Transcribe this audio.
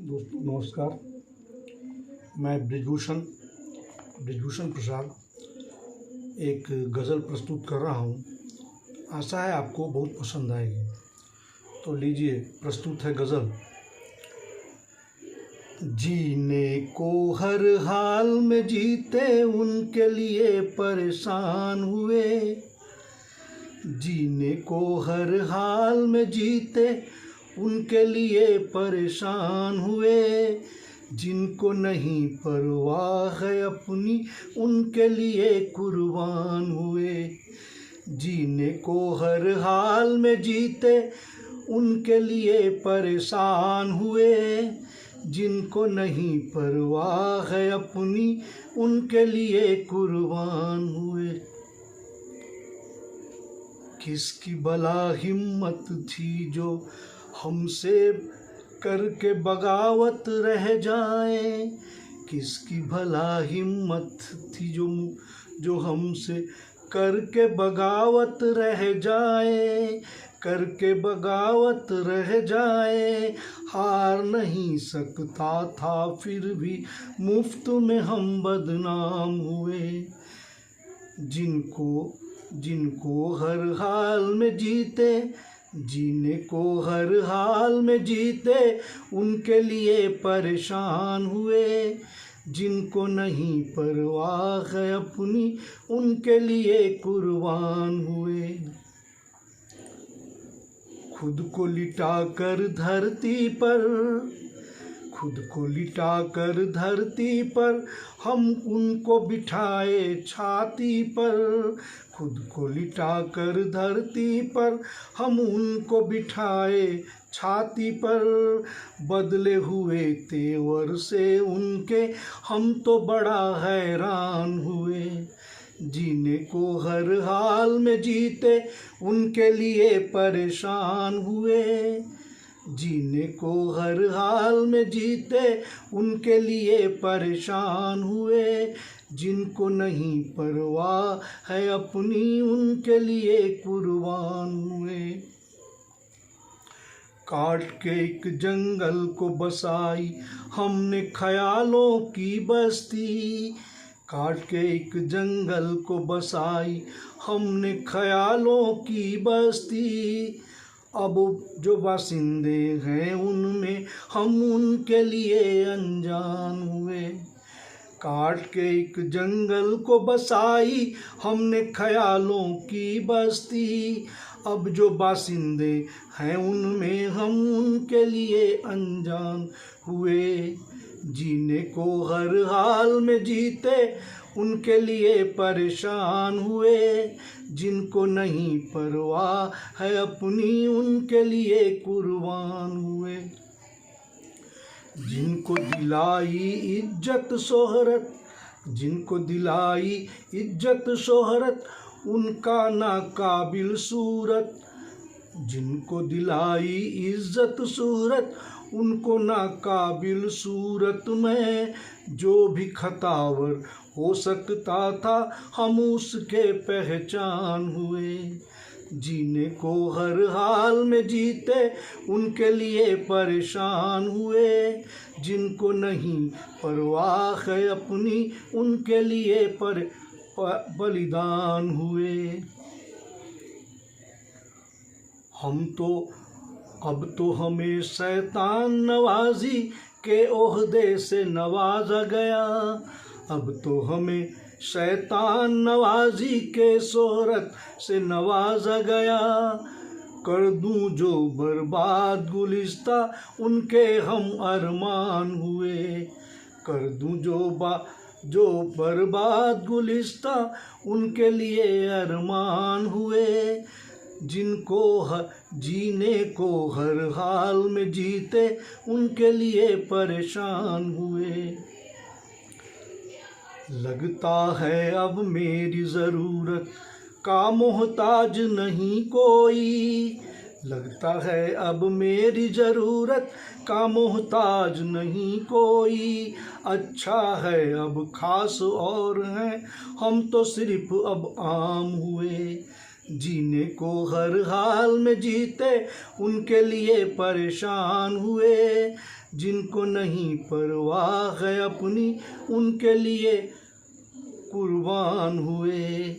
दोस्तों नमस्कार। मैं ब्रिजभूषण प्रसाद एक गज़ल प्रस्तुत कर रहा हूँ। आशा है आपको बहुत पसंद आएगी। तो लीजिए, प्रस्तुत है गज़ल। जीने को हर हाल में जीते उनके लिए परेशान हुए। जीने को हर हाल में जीते उनके लिए परेशान हुए। जिनको नहीं परवाह है अपनी उनके लिए कुर्बान हुए। जीने को हर हाल में जीते उनके लिए परेशान हुए। जिनको नहीं परवाह है अपनी उनके लिए कुर्बान हुए। किसकी भला हिम्मत थी जो हमसे करके बगावत रह जाए। किसकी भला हिम्मत थी जो हमसे करके बगावत रह जाए। करके बगावत रह जाए। हार नहीं सकता था फिर भी मुफ्त में हम बदनाम हुए। जिनको हर हाल में जीते, जीने को हर हाल में जीते उनके लिए परेशान हुए। जिनको नहीं परवाह है अपनी उनके लिए कुर्बान हुए। खुद को लिटाकर धरती पर हम उनको बिठाए छाती पर। खुद को लिटाकर धरती पर हम उनको बिठाए छाती पर। बदले हुए तेवर से उनके हम तो बड़ा हैरान हुए। जीने को हर हाल में जीते उनके लिए परेशान हुए। जीने को हर हाल में जीते उनके लिए परेशान हुए। जिनको नहीं परवाह है अपनी उनके लिए कुर्बान हुए। काट के एक जंगल को बसाई हमने ख्यालों की बस्ती। काट के एक जंगल को बसाई हमने ख्यालों की बस्ती। अब जो बासिंदे हैं उनमें हम उनके लिए अनजान हुए। काट के एक जंगल को बसाई हमने ख्यालों की बस्ती। अब जो बासिंदे हैं उनमें हम उनके लिए अनजान हुए। जीने को हर हाल में जीते उनके लिए परेशान हुए। जिनको नहीं परवाह है अपनी उनके लिए कुर्बान हुए। जिनको दिलाई इज्जत शोहरत उनका नाकाबिल सूरत। जिनको दिलाई इज्जत शोहरत उनको नाकाबिल सूरत में जो भी खतावर हो सकता था हम उसके पहचान हुए। जीने को हर हाल में जीते उनके लिए परेशान हुए। जिनको नहीं परवाह है अपनी उनके लिए बलिदान हुए। अब तो हमें शैतान नवाजी के ओहदे से नवाजा गया। अब तो हमें शैतान नवाजी के शोहरत से नवाजा गया। कर दूं जो बर्बाद गुलिस्ता उनके हम अरमान हुए। कर दूं जो बर्बाद गुलिस्ता उनके लिए अरमान हुए। जिनको जीने को हर हाल में जीते उनके लिए परेशान हुए। लगता है अब मेरी ज़रूरत का मोहताज नहीं कोई। लगता है अब मेरी ज़रूरत का मोहताज नहीं कोई। अच्छा है अब खास और हैं हम तो सिर्फ अब आम हुए। जीने को हर हाल में जीते उनके लिए परेशान हुए। जिनको नहीं परवाह है अपनी, उनके लिए कुर्बान हुए।